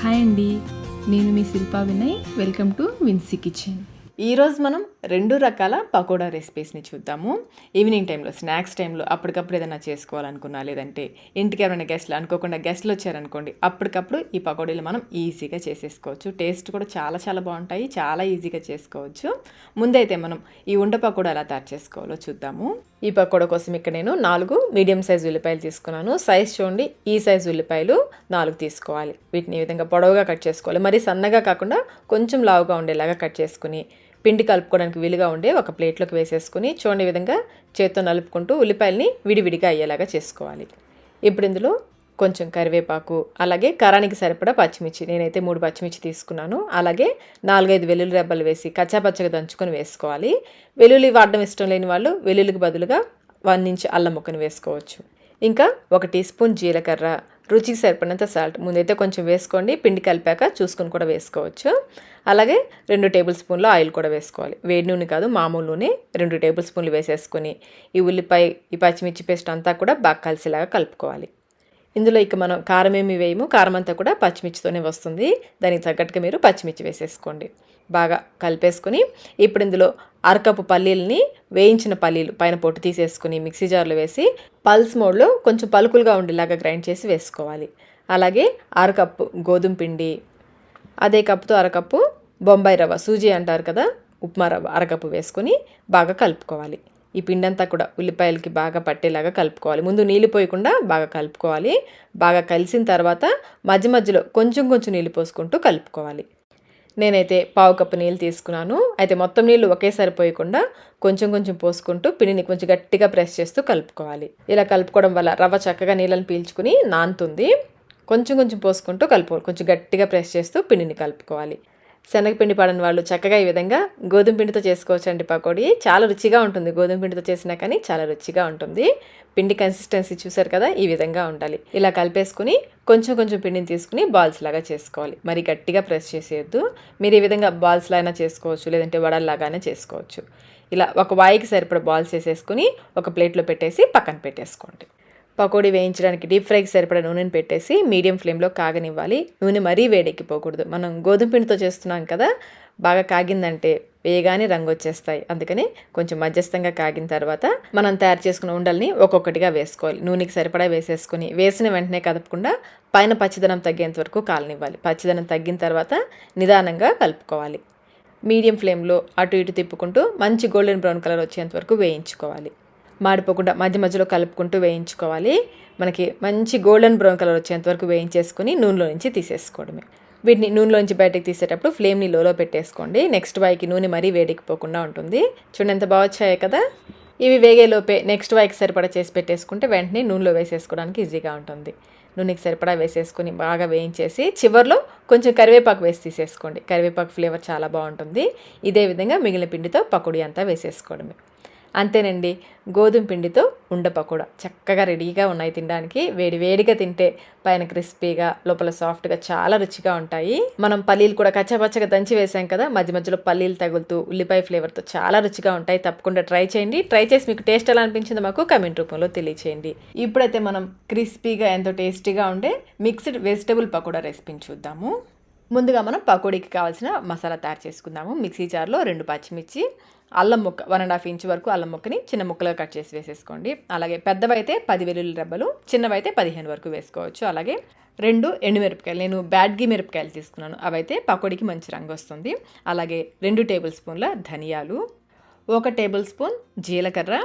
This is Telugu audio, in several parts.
హాయ్ అండి, నేను మీ Shilpa Vinay. Welcome to Vincy kitchen. ఈరోజు మనం 2 రకాల పకోడా రెసిపీస్ని చూద్దాము. ఈవినింగ్ టైంలో, స్నాక్స్ టైంలో అప్పటికప్పుడు ఏదైనా చేసుకోవాలనుకున్నా, లేదంటే ఇంటికి ఎవరైనా అనుకోకుండా గెస్ట్లు వచ్చారనుకోండి, అప్పటికప్పుడు ఈ పకోడీలు మనం ఈజీగా చేసేసుకోవచ్చు. టేస్ట్ కూడా చాలా చాలా బాగుంటాయి, చాలా ఈజీగా చేసుకోవచ్చు. ముందైతే మనం ఈ ఉండ పకోడా ఎలా తయారు చేసుకోవాలో చూద్దాము. ఈ పకోడా కోసం ఇక్కడ నేను 4 మీడియం సైజు ఉల్లిపాయలు తీసుకున్నాను. సైజ్ చూడండి, ఈ సైజు ఉల్లిపాయలు 4 తీసుకోవాలి. వీటిని ఈ విధంగా పొడవుగా కట్ చేసుకోవాలి. మరి సన్నగా కాకుండా కొంచెం లావుగా ఉండేలాగా కట్ చేసుకుని పిండి కలుపుకోవడానికి వీలుగా ఉండే ఒక ప్లేట్లోకి వేసేసుకుని చూడండి, ఈ విధంగా చేత్తో నలుపుకుంటూ ఉల్లిపాయలని విడివిడిగా అయ్యేలాగా చేసుకోవాలి. ఇప్పుడు ఇందులో కొంచెం కరివేపాకు, అలాగే కారానికి సరిపడా పచ్చిమిర్చి, నేనైతే 3 పచ్చిమిర్చి తీసుకున్నాను. అలాగే 4-5 వెల్లుల్లి రెబ్బలు వేసి కచ్చాపచ్చగా దంచుకొని వేసుకోవాలి. వెల్లుల్లి వాడడం ఇష్టం లేని వాళ్ళు వెల్లుల్లికి బదులుగా 1 ఇంచ్ అల్లం ముక్కను వేసుకోవచ్చు. ఇంకా 1 టీ స్పూన్ జీలకర్ర, రుచికి సరిపడినంత సాల్ట్ ముందైతే కొంచెం వేసుకోండి, పిండి కలిపాక చూసుకొని కూడా వేసుకోవచ్చు. అలాగే 2 టేబుల్ స్పూన్ల ఆయిల్ కూడా వేసుకోవాలి. వేడి నూనె కాదు, మామూలు నూనె 2 టేబుల్ స్పూన్లు వేసేసుకొని ఈ ఉల్లిపాయ, ఈ పచ్చిమిర్చి పేస్ట్ అంతా కూడా బాగా కలిసేలాగా కలుపుకోవాలి. ఇందులో ఇక మనం కారం ఏమి వేయము, కారం అంతా కూడా పచ్చిమిర్చితోనే వస్తుంది. దానికి తగ్గట్టుగా మీరు పచ్చిమిర్చి వేసేసుకోండి. బాగా కలిపేసుకొని ఇప్పుడు ఇందులో అరకప్పు పల్లీలని, వేయించిన పల్లీలు పైన పొట్టు తీసేసుకుని మిక్సీ జార్లో వేసి పల్స్ మోడ్లో కొంచెం పలుకులుగా ఉండేలాగా గ్రైండ్ చేసి వేసుకోవాలి. అలాగే అరకప్పు గోధుమ పిండి, అదే కప్పుతో అరకప్పు బొంబాయి రవ్వ, సూజీ అంటారు కదా, ఉప్మా రవ్వ అరకప్పు వేసుకొని బాగా కలుపుకోవాలి. ఈ పిండి అంతా కూడా ఉల్లిపాయలకి బాగా పట్టేలాగా కలుపుకోవాలి. ముందు నీళ్ళు పోయకుండా బాగా కలుపుకోవాలి. బాగా కలిసిన తర్వాత మధ్య మధ్యలో కొంచెం కొంచెం నీళ్ళు పోసుకుంటూ కలుపుకోవాలి. నేనైతే 1/2 కప్పు నీళ్ళు తీసుకున్నాను. అయితే మొత్తం నీళ్ళు ఒకేసారి పోయకుండా కొంచెం కొంచెం పోసుకుంటూ పిండిని కొంచెం గట్టిగా ప్రెస్ చేస్తూ కలుపుకోవాలి. ఇలా కలుపుకోవడం వల్ల రవ్వ చక్కగా నీళ్ళని పీల్చుకుని నానుతుంది. కొంచెం కొంచెం పోసుకుంటూ కలుపుకోవాలి. కొంచెం గట్టిగా ప్రెస్ చేస్తూ పిండిని కలుపుకోవాలి. శనగపిండి పడని వాళ్ళు చక్కగా ఈ విధంగా గోధుమ పిండితో చేసుకోవచ్చండి పకోడీ. చాలా రుచిగా ఉంటుంది. గోధుమ పిండితో చేసినా కానీ చాలా రుచిగా ఉంటుంది. పిండి కన్సిస్టెన్సీ చూసారు కదా, ఈ విధంగా ఉండాలి. ఇలా కలిపేసుకుని కొంచెం కొంచెం పిండిని తీసుకుని బాల్స్ లాగా చేసుకోవాలి. మరి గట్టిగా ప్రెస్ చేసేయద్దు. మీరు ఈ విధంగా బాల్స్ లాగా చేసుకోవచ్చు, లేదంటే వడల్లాగానే చేసుకోవచ్చు. ఇలా ఒక వాయికి సరిపడ బాల్స్ వేసేసుకుని ఒక ప్లేట్లో పెట్టేసి పక్కన పెట్టేసుకోండి. పకోడీ వేయించడానికి డీప్ ఫ్రైకి సరిపడా నూనెని పెట్టేసి మీడియం ఫ్లేమ్లో కాగనివ్వాలి. నూనె మరీ వేడెక్కిపోకూడదు. మనం గోధుమ పిండితో చేస్తున్నాం కదా, బాగా కాగిందంటే వేగానే రంగు వచ్చేస్తాయి. అందుకని కొంచెం మధ్యస్థంగా కాగిన తర్వాత మనం తయారు చేసుకున్న ఉండల్ని ఒక్కొక్కటిగా వేసుకోవాలి. నూనెకి సరిపడా వేసేసుకుని వేసిన వెంటనే కదపకుండా పైన పచ్చిదనం తగ్గేంత వరకు కాలనివ్వాలి. పచ్చిదనం తగ్గిన తర్వాత నిదానంగా కలుపుకోవాలి. మీడియం ఫ్లేమ్లో అటు ఇటు తిప్పుకుంటూ మంచి గోల్డెన్ బ్రౌన్ కలర్ వచ్చేంత వరకు వేయించుకోవాలి. మాడిపోకుండా మధ్య మధ్యలో కలుపుకుంటూ వేయించుకోవాలి. మనకి మంచి గోల్డెన్ బ్రౌన్ కలర్ వచ్చేంత వరకు వేయించేసుకుని నూనెలో నుంచి తీసేసుకోవడమే. వీటిని నూనెలోంచి బయటకు తీసేటప్పుడు ఫ్లేమ్ని లోలో పెట్టేసుకోండి. నెక్స్ట్ వాయికి నూనె మరీ వేడికిపోకుండా ఉంటుంది. చూడండి ఎంత బాగా వచ్చాయి కదా. ఇవి వేగేలోపే నెక్స్ట్ వాయికి సరిపడా చేసి పెట్టేసుకుంటే వెంటనే నూనెలో వేసేసుకోవడానికి ఈజీగా ఉంటుంది. నూనెకి సరిపడా వేసేసుకొని బాగా వేయించేసి చివరిలో కొంచెం కరివేపాకు వేసి తీసేసుకోండి. కరివేపాకు ఫ్లేవర్ చాలా బాగుంటుంది. ఇదే విధంగా మిగిలిన పిండితో పకోడీ అంతా వేసేసుకోవడమే. అంతేనండి, గోధుమ పిండితో ఉండ పకోడా చక్కగా రెడీగా ఉన్నాయి. తినడానికి వేడివేడిగా తింటే పైన క్రిస్పీగా లోపల సాఫ్ట్గా చాలా రుచిగా ఉంటాయి. మనం పల్లీలు కూడా కచ్చాపచ్చగా దంచి వేసాం కదా, మధ్య మధ్యలో పల్లీలు తగులుతూ ఉల్లిపాయ ఫ్లేవర్తో చాలా రుచిగా ఉంటాయి. తప్పకుండా ట్రై చేయండి. ట్రై చేసి మీకు టేస్ట్ ఎలా అనిపించిందో మాకు కమెంట్ రూపంలో తెలియచేయండి. ఇప్పుడైతే మనం క్రిస్పీగా ఎంతో టేస్టీగా ఉండే మిక్స్డ్ వెజిటబుల్ పకోడా రెసిపీని చూద్దాము. ముందుగా మనం పకోడీకి కావాల్సిన మసాలా తయారు చేసుకుందాము. మిక్సీ జార్లో 2 పచ్చిమిర్చి, అల్లం ముక్క 1.5 ఇంచ్ వరకు అల్లం ముక్కని చిన్న ముక్కలుగా కట్ చేసి వేసేసుకోండి. అలాగే పెద్దవైతే 10 వెల్లుల్లి రెబ్బలు, చిన్నవైతే 15 వరకు వేసుకోవచ్చు. అలాగే 2 ఎండుమిరపకాయలు, నేను బ్యాడ్గి మిరపకాయలు తీసుకున్నాను, అవైతే పకోడీకి మంచి రంగు వస్తుంది. అలాగే 2 టేబుల్ స్పూన్ల ధనియాలు, 1 టేబుల్ స్పూన్ జీలకర్ర,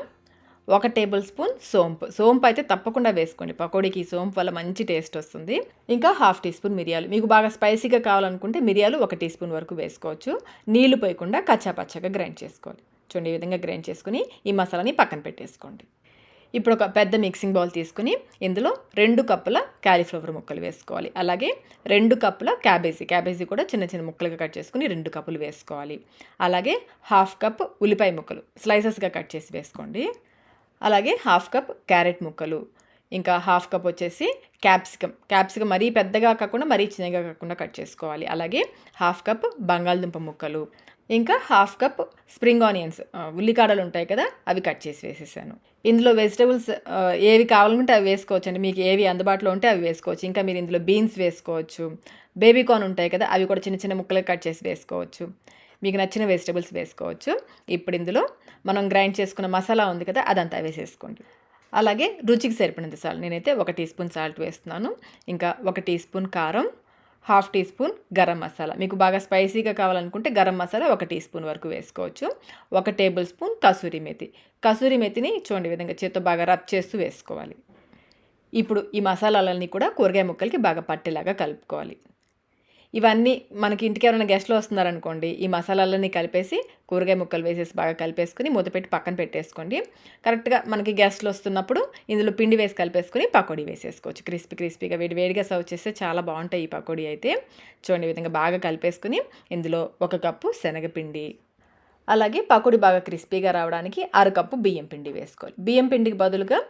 1 టేబుల్ స్పూన్ సోంపు. సోంపు అయితే తప్పకుండా వేసుకోండి, పకోడీకి సోంపు వల్ల మంచి టేస్ట్ వస్తుంది. ఇంకా 1/2 టీ స్పూన్ మిరియాలు. మీకు బాగా స్పైసీగా కావాలనుకుంటే మిరియాలు 1 టీ స్పూన్ వరకు వేసుకోవచ్చు. నీళ్లు పోయకుండా కచ్చాపచ్చగా గ్రైండ్ చేసుకోవాలి. చూడండి, ఈ విధంగా గ్రైండ్ చేసుకుని ఈ మసాలాని పక్కన పెట్టేసుకోండి. ఇప్పుడు ఒక పెద్ద మిక్సింగ్ బౌల్ తీసుకుని ఇందులో 2 కప్పుల క్యాలీఫ్లవర్ ముక్కలు వేసుకోవాలి. అలాగే 2 కప్పుల క్యాబేజీ కూడా చిన్న చిన్న ముక్కలుగా కట్ చేసుకుని 2 కప్పులు వేసుకోవాలి. అలాగే 1/2 కప్ ఉల్లిపాయ ముక్కలు స్లైసెస్గా కట్ చేసి వేసుకోండి. అలాగే 1/2 కప్ క్యారెట్ ముక్కలు, ఇంకా 1/2 కప్ వచ్చేసి క్యాప్సికమ్ మరీ పెద్దగా కాకుండా మరీ చిన్నగా కాకుండా కట్ చేసుకోవాలి. అలాగే 1/2 కప్ బంగాళదుంప ముక్కలు, ఇంకా హాఫ్ కప్ స్ప్రింగ్ ఆనియన్స్, ఉల్లికాడలు ఉంటాయి కదా, అవి కట్ చేసి వేసేసాను. ఇందులో వెజిటబుల్స్ ఏవి కావాలనుకుంటే అవి వేసుకోవచ్చు అండి. మీకు ఏవి అందుబాటులో ఉంటే అవి వేసుకోవచ్చు. ఇంకా మీరు ఇందులో బీన్స్ వేసుకోవచ్చు, బేబీ కార్న్ ఉంటాయి కదా, అవి కూడా చిన్న చిన్న ముక్కలు కట్ చేసి వేసుకోవచ్చు. మీకు నచ్చిన వెజిటబుల్స్ వేసుకోవచ్చు. ఇప్పుడు ఇందులో మనం గ్రైండ్ చేసుకున్న మసాలా ఉంది కదా, అదంతా వేసేసుకోండి. అలాగే రుచికి సరిపడినంత సాల్ట్, నేనైతే 1 టీ స్పూన్ సాల్ట్ వేస్తున్నాను. ఇంకా 1 టీ స్పూన్ కారం, half teaspoon garam masala. మీకు బాగా స్పైసీగా కావాలనుకుంటే గరం మసాలా 1 టీ స్పూన్ వరకు వేసుకోవచ్చు. 1 టేబుల్ స్పూన్ కసూరి మేతి. కసూరి మేతిని చూడండి విధంగా చేత్తో బాగా రబ్ చేస్తూ వేసుకోవాలి. ఇప్పుడు ఈ మసాలాలన్నీ కూడా కూరగాయ ముక్కలకి బాగా పట్టేలాగా కలుపుకోవాలి. ఇవన్నీ మనకి ఇంటికి ఎవరైనా గెస్ట్లు వస్తున్నారనుకోండి, ఈ మసాలాలన్నీ కలిపేసి కూరగాయ ముక్కలు వేసేసి బాగా కలిపేసుకుని మూత పెట్టి పక్కన పెట్టేసుకోండి. కరెక్ట్గా మనకి గెస్ట్లు వస్తున్నప్పుడు ఇందులో పిండి వేసి కలిపేసుకుని పకోడీ వేసేసుకోవచ్చు. క్రిస్పీగా వేడిగా సర్వ్ చేస్తే చాలా బాగుంటాయి ఈ పకోడీ అయితే. చూడండి ఈ విధంగా బాగా కలిపేసుకుని ఇందులో 1 కప్పు శనగపిండి, అలాగే పకోడీ బాగా క్రిస్పీగా రావడానికి 1/2 కప్పు బియ్యం పిండి వేసుకోవాలి. బియ్యం పిండికి బదులుగా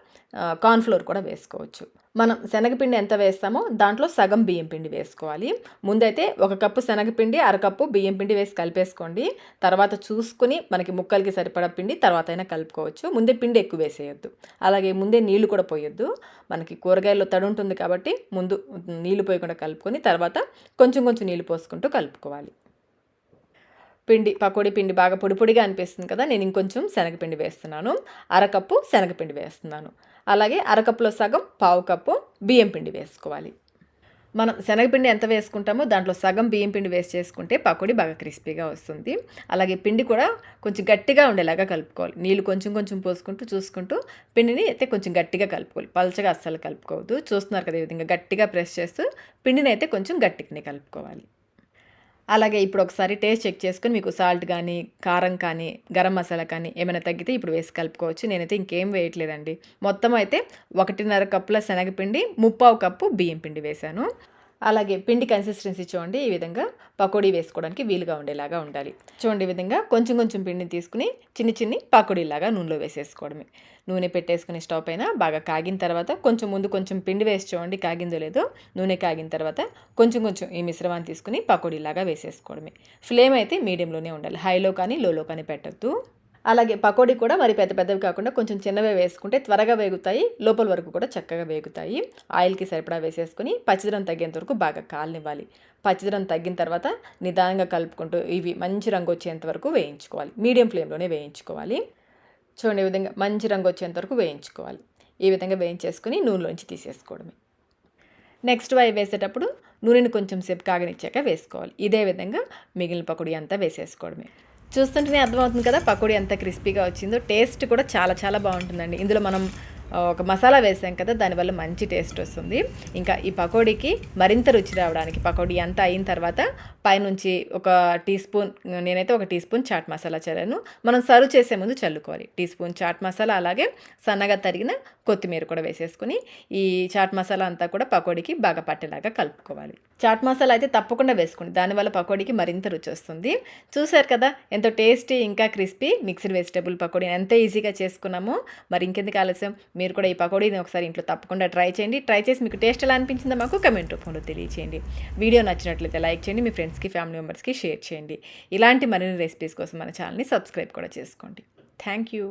కార్న్ఫ్లోర్ కూడా వేసుకోవచ్చు. మనం శనగపిండి ఎంత వేస్తామో దాంట్లో సగం బియ్యం పిండి వేసుకోవాలి. ముందైతే 1 కప్పు శనగపిండి, 1/2 కప్పు బియ్యం పిండి వేసి కలిపేసుకోండి. తర్వాత చూసుకుని మనకి ముక్కలకి సరిపడా పిండి తర్వాత అయినా కలుపుకోవచ్చు. ముందే పిండి ఎక్కువ వేసేయొద్దు. అలాగే ముందే నీళ్లు కూడా పోయొద్దు. మనకి కూరగాయల్లో తడి ఉంటుంది కాబట్టి ముందు నీళ్లు పోయకుండా కలుపుకొని తర్వాత కొంచెం నీళ్లు పోసుకుంటూ కలుపుకోవాలి. పకోడీ పిండి బాగా పొడిగా అనిపిస్తుంది కదా, నేను ఇంకొంచెం శనగపిండి వేస్తున్నాను. 1/2 కప్పు శనగపిండి వేస్తున్నాను. అలాగే 1/2 కప్పులో సగం 1/4 కప్పు బియ్యం పిండి వేసుకోవాలి. మనం శనగపిండి ఎంత వేసుకుంటామో దాంట్లో సగం బియ్యం పిండి వేసి చేసుకుంటే పకోడీ బాగా క్రిస్పీగా వస్తుంది. అలాగే పిండి కూడా కొంచెం గట్టిగా ఉండేలాగా కలుపుకోవాలి. నీళ్ళు కొంచెం పోసుకుంటూ చూసుకుంటూ పిండిని అయితే కొంచెం గట్టిగా కలుపుకోవాలి. పలచగా అస్సలు కలుపుకోవద్దు. చూస్తున్నారు కదా ఈ విధంగా గట్టిగా ప్రెస్ చేస్తూ పిండిని అయితే కొంచెం గట్టిగానే కలుపుకోవాలి. అలాగే ఇప్పుడు ఒకసారి టేస్ట్ చెక్ చేసుకొని మీకు సాల్ట్ కానీ, కారం కానీ, గరం మసాలా కానీ ఏమైనా తగ్గితే ఇప్పుడు వేసి కలుపుకోవచ్చు. నేనైతే ఇంకేం వేయట్లేదండి. మొత్తం అయితే 1.5 కప్పుల శనగపిండి, 1/4 కప్పు బియ్యం పిండి వేశాను. అలాగే పిండి కన్సిస్టెన్సీ చూడండి, ఈ విధంగా పకోడీ వేసుకోవడానికి వీలుగా ఉండేలాగా ఉండాలి. చూడండి ఈ విధంగా కొంచెం పిండిని తీసుకుని చిన్ని పకోడీలాగా నూనెలో వేసేసుకోవడమే. నూనె పెట్టేసుకుని స్టవ్ పైన బాగా కాగిన తర్వాత కొంచెం పిండి వేసి చూడండి కాగిందో లేదో. నూనె కాగిన తర్వాత కొంచెం ఈ మిశ్రమాన్ని తీసుకుని పకోడీలాగా వేసేసుకోవడమే. ఫ్లేమ్ అయితే మీడియంలోనే ఉండాలి, హైలో కానీ లోలో కానీ పెట్టద్దు. అలాగే పకోడీ కూడా మరి పెద్దవి కాకుండా కొంచెం చిన్నవే వేసుకుంటే త్వరగా వేగుతాయి, లోపల వరకు కూడా చక్కగా వేగుతాయి. ఆయిల్కి సరిపడా వేసేసుకుని పచ్చిదనం తగ్గేంత వరకు బాగా కాలనివ్వాలి. పచ్చిదనం తగ్గిన తర్వాత నిదానంగా కలుపుకుంటూ ఇవి మంచి రంగు వచ్చేంత వరకు వేయించుకోవాలి. మీడియం ఫ్లేమ్లోనే వేయించుకోవాలి. చూడండి ఈ విధంగా మంచి రంగు వచ్చేంత వరకు వేయించుకోవాలి. ఈ విధంగా వేయించేసుకుని నూనెలోంచి తీసేసుకోవడమే. నెక్స్ట్ అవి వేసేటప్పుడు నూనెని కొంచెం సేపు కాగనిచ్చాక వేసుకోవాలి. ఇదే విధంగా మిగిలిన పకోడీ అంతా వేసేసుకోవడమే. చూస్తుంటేనే అర్థమవుతుంది కదా పకోడీ ఎంత క్రిస్పీగా వచ్చిందో. టేస్ట్ కూడా చాలా బాగుంటుందండి. ఇందులో మనం ఒక మసాలా వేసాం కదా, దానివల్ల మంచి టేస్ట్ వస్తుంది. ఇంకా ఈ పకోడీకి మరింత రుచి రావడానికి పకోడీ అంతా అయిన తర్వాత పైనుంచి 1 టీ స్పూన్, నేనైతే 1 టీ స్పూన్ చాట్ మసాలా చల్లాను. మనం సర్వ్ చేసే ముందు చల్లుకోవాలి. టీ స్పూన్ చాట్ మసాలా, అలాగే సన్నగా తరిగిన కొత్తిమీర కూడా వేసేసుకుని ఈ చాట్ మసాలా అంతా కూడా పకోడీకి బాగా పట్టేలాగా కలుపుకోవాలి. చాట్ మసాలా అయితే తప్పకుండా వేసుకోండి, దానివల్ల పకోడీకి మరింత రుచి వస్తుంది. చూసారు కదా ఎంతో టేస్టీ ఇంకా క్రిస్పీ మిక్స్డ్ వెజిటబుల్ పకోడీ ఎంత ఈజీగా చేసుకున్నామో. మరి ఇంకెందుకు ఆలస్యం, మీరు కూడా ఈ పకోడీని ఒకసారి ఇంట్లో తప్పకుండా ట్రై చేయండి. ట్రై చేసి మీకు టేస్ట్ ఎలా అనిపించిందో మాకు కమెంట్ రూపంలో తెలియచేయండి. వీడియో నచ్చినట్లయితే లైక్ చేయండి, మీ ఫ్రెండ్స్కి ఫ్యామిలీ మెంబర్స్కి షేర్ చేయండి. ఇలాంటి మరిన్ని రెసిపీస్ కోసం మన ఛానల్ని సబ్స్క్రైబ్ కూడా చేసుకోండి. Thank you.